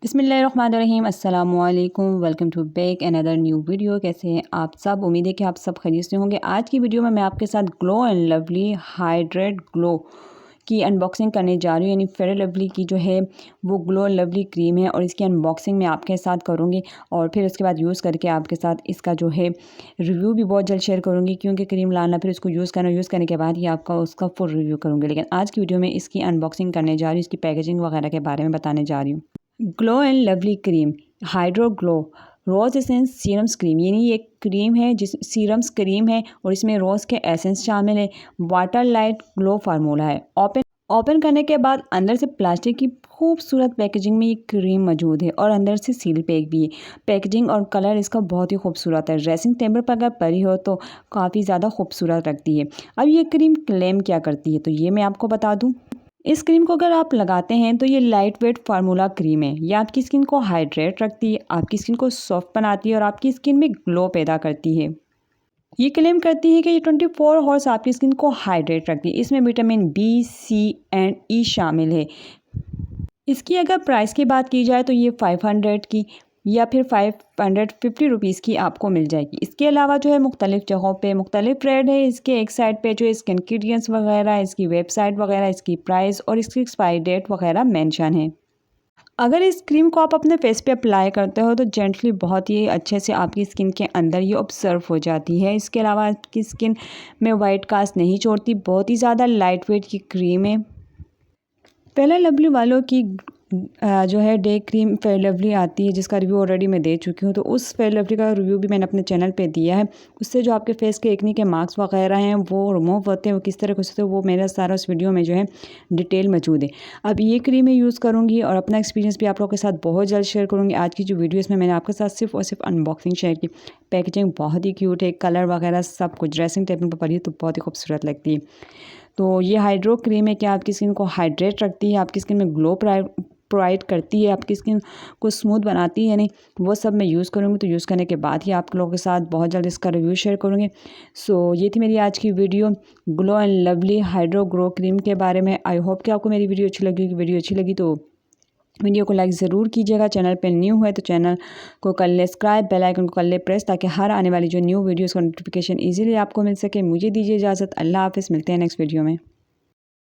बिस्मिल्लाहिर्रहमानिर्रहीम अस्सलामुअलैकुम। Welcome to back another new video. कैसे हैं आप सब? उम्मीद है कि आप सब खैरियत से होंगे। आज की वीडियो में मैं आपके साथ glow and lovely hydrate glow की अनबॉक्सिंग करने जा रही हूँ। यानी फेयर लवली की जो है वो ग्लो एंड लवली क्रीम है और इसकी अनबॉक्सिंग मैं आपके साथ करूँगी और फिर उसके बाद यूज़ करके आपके साथ इसका जो है रिव्यू भी बहुत जल्द शेयर करूँगी, क्योंकि क्रीम लाना फिर उसको यूज़ करने के बाद ही आपका उसका फुल रिव्यू करूँगी। लेकिन आज की वीडियो में इसकी अनबॉक्सिंग करने जा रही हूँ, इसकी पैकेजिंग वगैरह के बारे में बताने जा रही हूँ। Glow and lovely cream hydro glow rose essence serums cream, यानी ये क्रीम है जिस सीरम्स क्रीम है और इसमें रोज़ के एसेंस शामिल है। वाटर लाइट ग्लो फार्मूला है। ओपन करने के बाद अंदर से प्लास्टिक की खूबसूरत पैकेजिंग में ये क्रीम मौजूद है और अंदर से सील पैक भी है। पैकेजिंग और कलर इसका बहुत ही खूबसूरत है। ड्रेसिंग टेबल पर अगर पड़ी हो तो काफ़ी ज़्यादा खूबसूरत लगती है। अब ये क्रीम क्लेम क्या करती है तो ये मैं आपको बता दूँ। इस क्रीम को अगर आप लगाते हैं तो ये लाइट वेट फार्मूला क्रीम है। ये आपकी स्किन को हाइड्रेट रखती है, आपकी स्किन को सॉफ्ट बनाती है और आपकी स्किन में ग्लो पैदा करती है। ये क्लेम करती है कि ये 24 हॉर्स आपकी स्किन को हाइड्रेट रखती है। इसमें विटामिन बी, सी एंड ई शामिल है। इसकी अगर प्राइस की बात की जाए तो ये 500 की या फिर 550 रुपीज़ की आपको मिल जाएगी। इसके अलावा जो है मुख्तलिफ़ जगहों पे मुख्तलिफ रेट है। इसके एक साइड पे जो है इसके इंग्रीडिएंट्स वगैरह, इसकी वेबसाइट वगैरह, इसकी प्राइस और इसकी एक्सपायरी डेट वगैरह मेंशन है। अगर इस क्रीम को आप अपने फेस पे अप्लाई करते हो तो जेंटली बहुत ही अच्छे से आपकी स्किन के अंदर ये ऑब्जर्व हो जाती है। इसके अलावा आपकी स्किन में वाइट कास्ट नहीं छोड़ती। बहुत ही ज़्यादा लाइट वेट की क्रीम है। फेयर लवली वालों की जो है डे क्रीम फेयर लवली आती है, जिसका रिव्यू ऑलरेडी मैं दे चुकी हूँ। तो उस फेयर लवली का रिव्यू भी मैंने अपने चैनल पे दिया है। उससे जो आपके फेस के एक्ने के मार्क्स वगैरह हैं वो रिमूव होते हैं, वो किस तरह से, वो मेरा सारा उस वीडियो में जो है डिटेल मौजूद है। अब ये क्रीम मैं यूज़ करूँगी और अपना एक्सपीरियंस भी आप लोगों के साथ बहुत जल्द शेयर करूँगी। आज की जो वीडियो इसमें मैंने आपके साथ सिर्फ और सिर्फ अनबॉक्सिंग शेयर की। पैकेजिंग बहुत ही क्यूट है, कलर वगैरह सब कुछ ड्रेसिंग टेबल पर पड़ी तो बहुत ही खूबसूरत लगती है। तो ये हाइड्रो क्रीम है कि आपकी स्किन को हाइड्रेट रखती है, आपकी स्किन में ग्लो प्रोवाइड करती है, आपकी स्किन को स्मूथ बनाती है। यानी वो सब मैं यूज़ करूँगी, तो यूज़ करने के बाद ही आप लोगों के साथ बहुत जल्द इसका रिव्यू शेयर करूँगी। सो ये थी मेरी आज की video glow and lovely hydro glow cream के बारे में। आई होप कि आपको मेरी वीडियो अच्छी लगी। वीडियो अच्छी लगी तो वीडियो को लाइक ज़रूर कीजिएगा। चैनल पर न्यू है तो चैनल को कर ले सब्सक्राइब, बेल आइकन को कर ले प्रेस, ताकि हर आने वाली जो न्यू वीडियोज़ का नोटिफिकेशन ईजिली आपको मिल सके। मुझे दीजिए इजाज़त। अल्लाह हाफ़िज़। मिलते हैं नेक्स्ट वीडियो में।